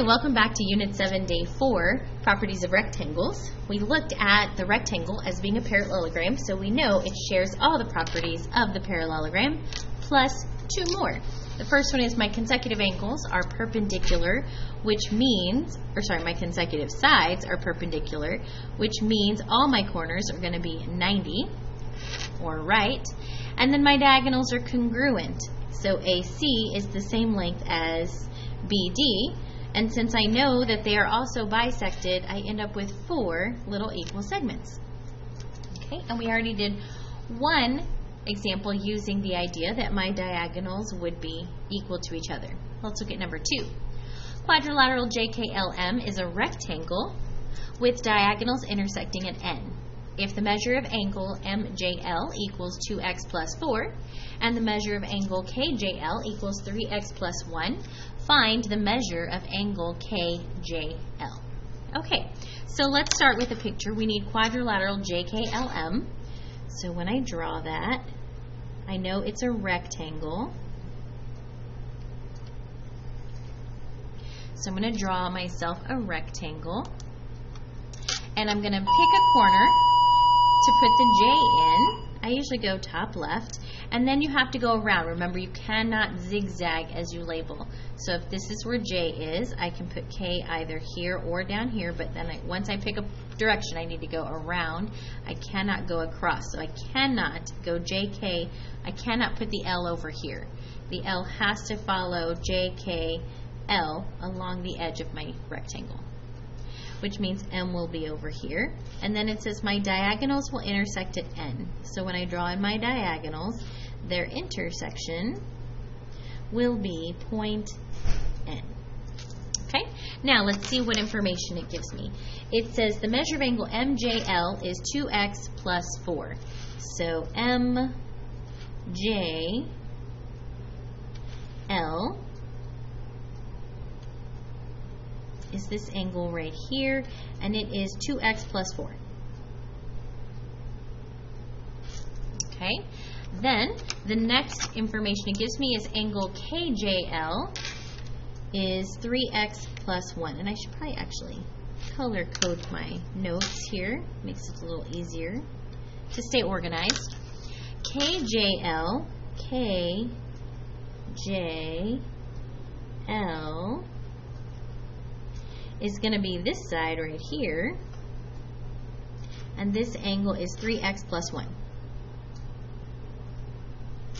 Hi, welcome back to Unit 7, Day 4, Properties of Rectangles. We looked at the rectangle as being a parallelogram, so we know it shares all the properties of the parallelogram, plus two more. The first one is my consecutive angles are perpendicular, which means, my consecutive sides are perpendicular, which means all my corners are going to be 90, or right, and then my diagonals are congruent. So AC is the same length as BD, and since I know that they are also bisected, I end up with 4 little equal segments. Okay, and we already did one example using the idea that my diagonals would be equal to each other. Let's look at number 2. Quadrilateral JKLM is a rectangle with diagonals intersecting at N. If the measure of angle MJL equals 2x plus 4 and the measure of angle KJL equals 3x plus 1, find the measure of angle KJL. Okay, so let's start with a picture. We need quadrilateral JKLM. So when I draw that, I know it's a rectangle. So I'm going to draw myself a rectangle, and I'm going to pick a corner to put the J in. I usually go top left, and then you have to go around. Remember, you cannot zigzag as you label. So if this is where J is, I can put K either here or down here, but then once I pick a direction, I need to go around. I cannot go across, so I cannot go JK. I cannot put the L over here. The L has to follow JKL along the edge of my rectangle, which means M will be over here. And then it says my diagonals will intersect at N. So when I draw in my diagonals, their intersection will be point N. Okay, now let's see what information it gives me. It says the measure of angle MJL is 2x plus 4. So MJL is this angle right here, and it is 2x plus 4. Okay, then the next information it gives me is angle KJL is 3x plus 1, and I should probably actually color code my notes here. Makes it a little easier to stay organized. KJL is going to be this side right here, and this angle is 3x plus 1.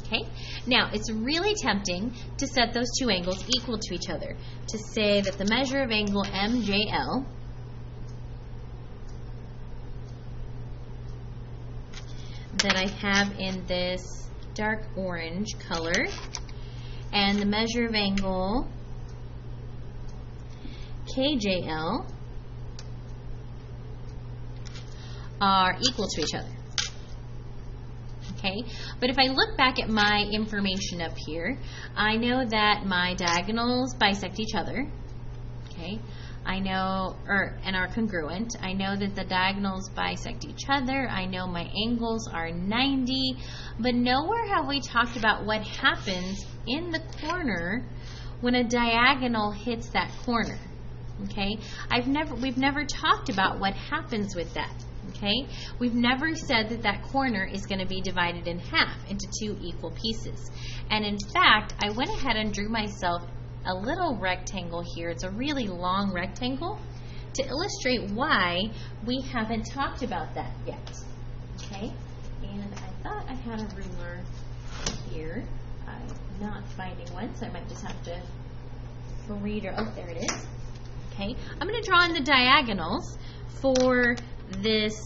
Okay, now it's really tempting to set those two angles equal to each other, to say that the measure of angle MJL that I have in this dark orange color and the measure of angle KJL are equal to each other. Okay, but if I look back at my information up here, I know that my diagonals bisect each other. Okay, I know, and are congruent. I know that the diagonals bisect each other. I know my angles are 90, but nowhere have we talked about what happens in the corner when a diagonal hits that corner. Okay, we've never talked about what happens with that. Okay, we've never said that that corner is going to be divided in half into 2 equal pieces. And in fact, I went ahead and drew myself a little rectangle here. It's a really long rectangle to illustrate why we haven't talked about that yet. Okay, and I thought I had a ruler here. I'm not finding one, so I might just have to read or, oh, there it is. Okay, I'm going to draw in the diagonals for this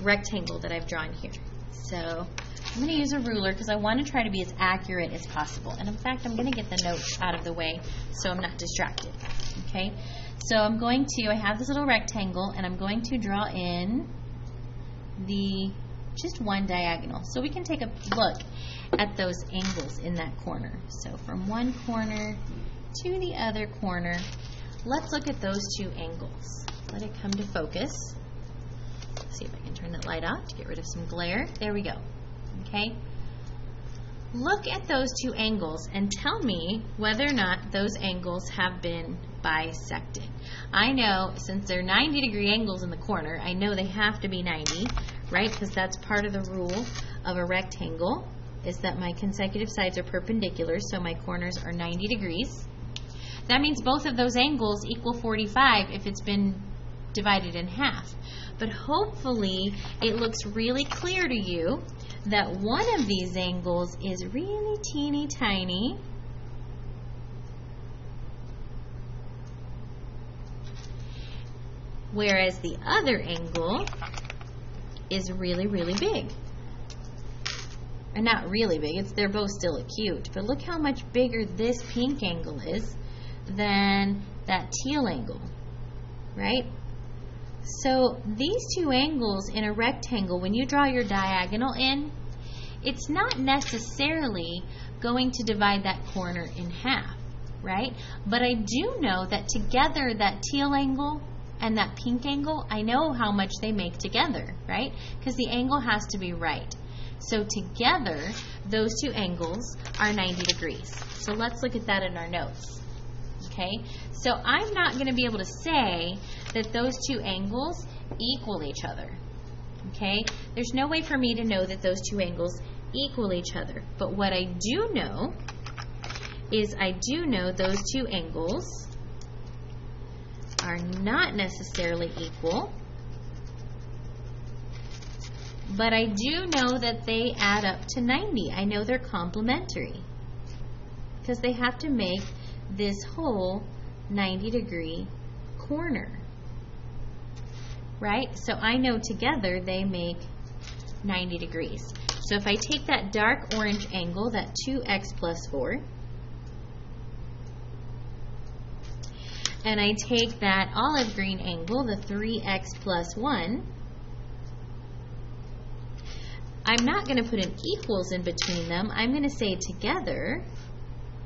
rectangle that I've drawn here. So I'm going to use a ruler because I want to try to be as accurate as possible. And in fact, I'm going to get the notes out of the way so I'm not distracted. Okay, so I have this little rectangle, and I'm going to draw in just one diagonal. So we can take a look at those angles in that corner. So from one corner to the other corner, let's look at those 2 angles. Let it come to focus. Let's see if I can turn that light off to get rid of some glare. There we go. Okay. look at those two angles and tell me whether or not those angles have been bisected. I know since they're 90-degree angles in the corner, I know they have to be 90, right? Because that's part of the rule of a rectangle, is that my consecutive sides are perpendicular, so my corners are 90 degrees. That means both of those angles equal 45 if it's been divided in half. But hopefully it looks really clear to you that one of these angles is really teeny tiny, whereas the other angle is really, really big. And not really big, they're both still acute, but look how much bigger this pink angle is than that teal angle, right? So these two angles in a rectangle, when you draw your diagonal in, it's not necessarily going to divide that corner in half, right? But I do know that together, that teal angle and that pink angle, I know how much they make together, right? Because the angle has to be right. So together, those two angles are 90 degrees. So let's look at that in our notes. Okay, so I'm not going to be able to say that those two angles equal each other. Okay, there's no way for me to know that those two angles equal each other. But what I do know is I do know those two angles are not necessarily equal, but I do know that they add up to 90. I know they're complementary because they have to make this whole 90-degree corner, right? So I know together they make 90 degrees. So if I take that dark orange angle, that 2x plus 4, and I take that olive green angle, the 3x plus 1, I'm not going to put an equals in between them. I'm going to say together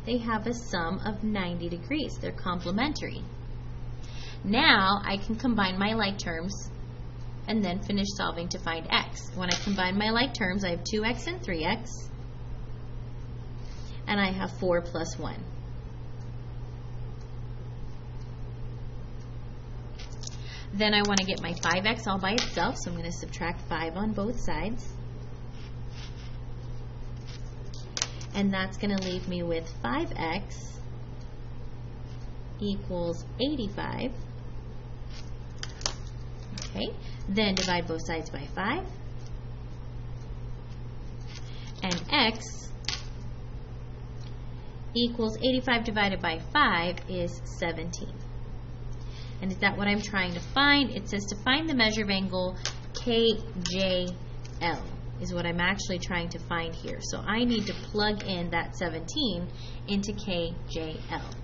they have a sum of 90 degrees. They're complementary. Now I can combine my like terms and then finish solving to find x. When I combine my like terms, I have 2x and 3x, and I have 4 plus 1. Then I want to get my 5x all by itself, so I'm going to subtract 5 on both sides. And that's going to leave me with 5x equals 85. Okay, then divide both sides by 5. And x equals 85 divided by 5 is 17. And is that what I'm trying to find? It says to find the measure of angle KJL is what I'm actually trying to find here. So I need to plug in that 17 into KJL.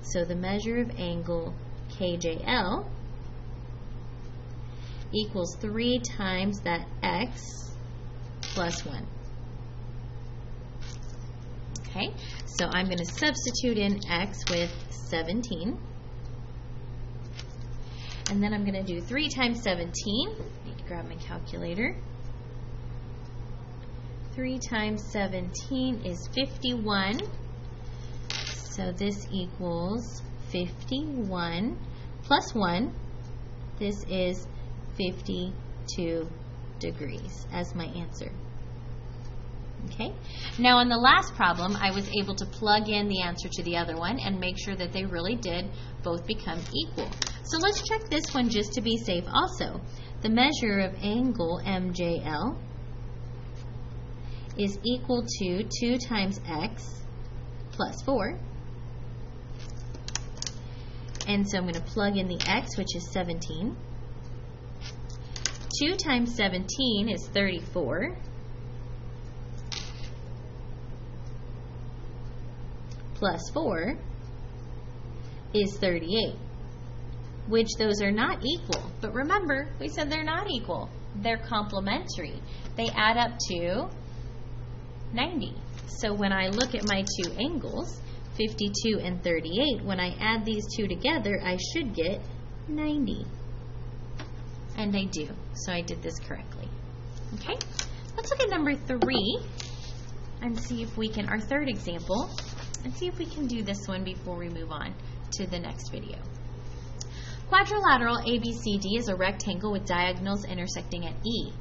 So the measure of angle KJL equals 3 times that x plus 1. Okay, so I'm going to substitute in x with 17. And then I'm going to do 3 times 17. I need to grab my calculator. 3 times 17 is 51. So this equals 51 plus 1. This is 52 degrees as my answer. Okay. Now in the last problem, I was able to plug in the answer to the other one and make sure that they really did both become equal. So let's check this one just to be safe also. The measure of angle MJL is equal to 2 times x plus 4. And so I'm going to plug in the x, which is 17. 2 times 17 is 34. Plus 4 is 38, which those are not equal. But remember, we said they're not equal. They're complementary. They add up to 90. So when I look at my two angles, 52 and 38, when I add these two together, I should get 90. And I do. So I did this correctly. Okay? Let's look at number 3. and see if we can, our third example, and see if we can do this one before we move on to the next video. Quadrilateral ABCD is a rectangle with diagonals intersecting at E.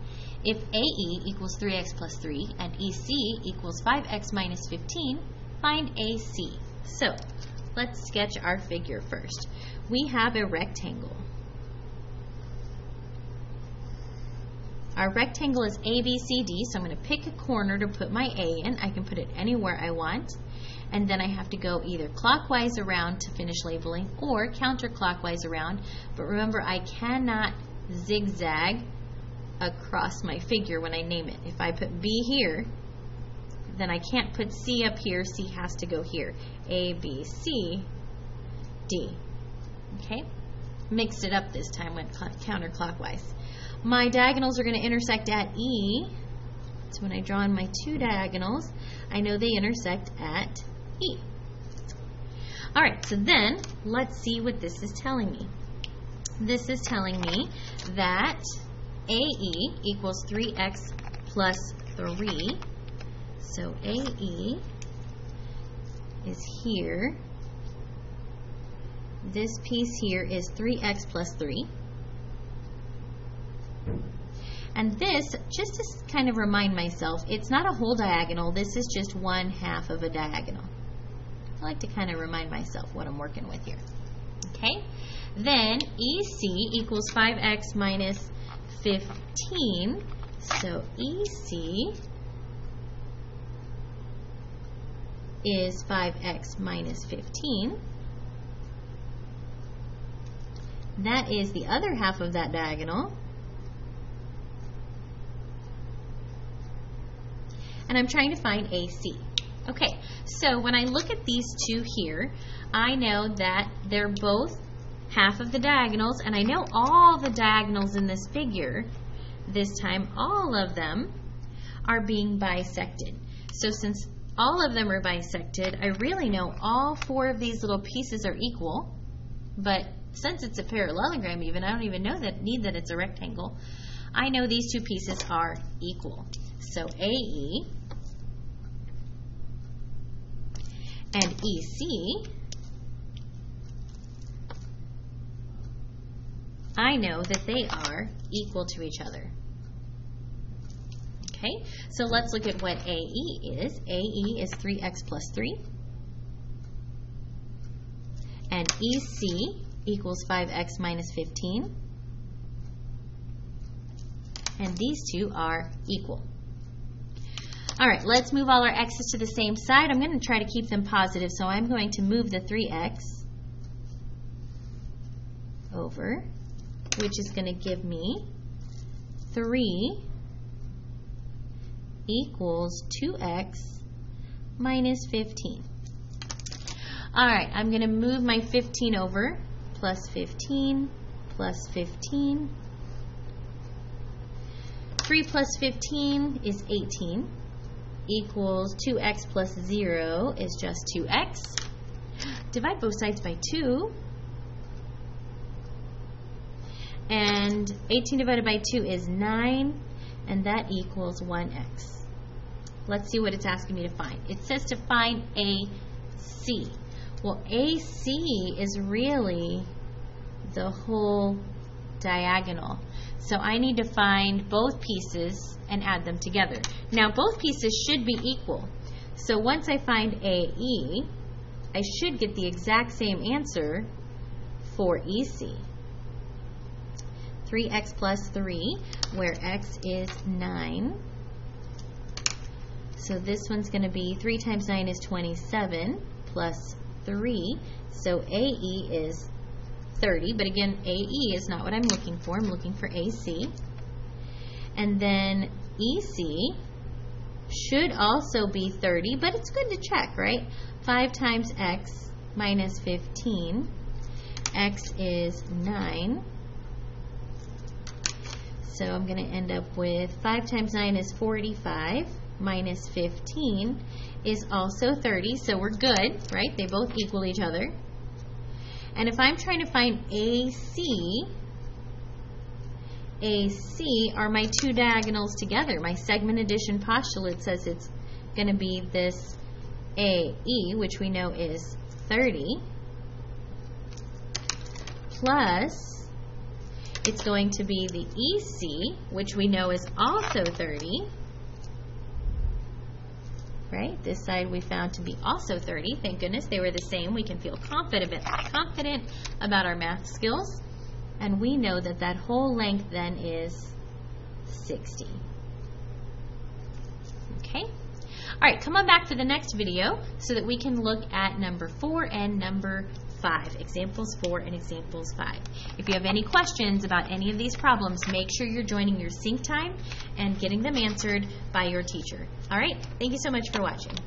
If AE equals 3x plus 3 and EC equals 5x minus 15, find AC. So, let's sketch our figure first. We have a rectangle. Our rectangle is ABCD, so I'm going to pick a corner to put my A in. I can put it anywhere I want. And then I have to go either clockwise around to finish labeling or counterclockwise around. But remember, I cannot zigzag across my figure when I name it. If I put B here, then I can't put C up here. C has to go here. A, B, C, D. Okay? Mixed it up this time, went counterclockwise. My diagonals are going to intersect at E. So when I draw in my two diagonals, I know they intersect at E. All right, so then let's see what this is telling me. This is telling me that AE equals 3x plus 3. So AE is here. This piece here is 3x plus 3. And this, just to kind of remind myself, it's not a whole diagonal. This is just 1/2 of a diagonal. I like to kind of remind myself what I'm working with here. Okay? Then EC equals 5x minus 15. So EC is 5x minus 15. That is the other half of that diagonal. And I'm trying to find AC. Okay, so when I look at these two here, I know that they're both half of the diagonals, and I know all the diagonals in this figure, this time all of them are being bisected. So since all of them are bisected, I really know all 4 of these little pieces are equal, but since it's a parallelogram even, I don't even know that it's a rectangle. I know these two pieces are equal. So AE and EC, I know that they are equal to each other. Okay, so let's look at what AE is. AE is 3x plus 3. And EC equals 5x minus 15. And these two are equal. All right, let's move all our x's to the same side. I'm going to try to keep them positive, so I'm going to move the 3x over, which is going to give me 3 equals 2x minus 15. All right, I'm going to move my 15 over, plus 15, plus 15. 3 plus 15 is 18. Equals 2x plus 0 is just 2x. Divide both sides by 2. And 18 divided by 2 is 9, and that equals 1x. Let's see what it's asking me to find. It says to find AC. Well, AC is really the whole diagonal. So I need to find both pieces and add them together. Now both pieces should be equal. So once I find AE, I should get the exact same answer for EC. 3x plus 3, where x is 9. So this one's going to be 3 times 9 is 27, plus 3. So AE is 30, but again, AE is not what I'm looking for. I'm looking for AC. And then EC should also be 30, but it's good to check, right? 5 times x minus 15. X is 9. So I'm going to end up with 5 times 9 is 45, minus 15 is also 30, so we're good, right? They both equal each other. And if I'm trying to find AC are my two diagonals together. My segment addition postulate says it's going to be this AE, which we know is 30, plus it's going to be the EC, which we know is also 30. Right? This side we found to be also 30. Thank goodness they were the same. We can feel confident about our math skills. And we know that that whole length then is 60. Okay? All right, come on back for the next video so that we can look at number 4 and number 5. Examples 4 and examples 5. If you have any questions about any of these problems, make sure you're joining your sync time and getting them answered by your teacher. All right? Thank you so much for watching.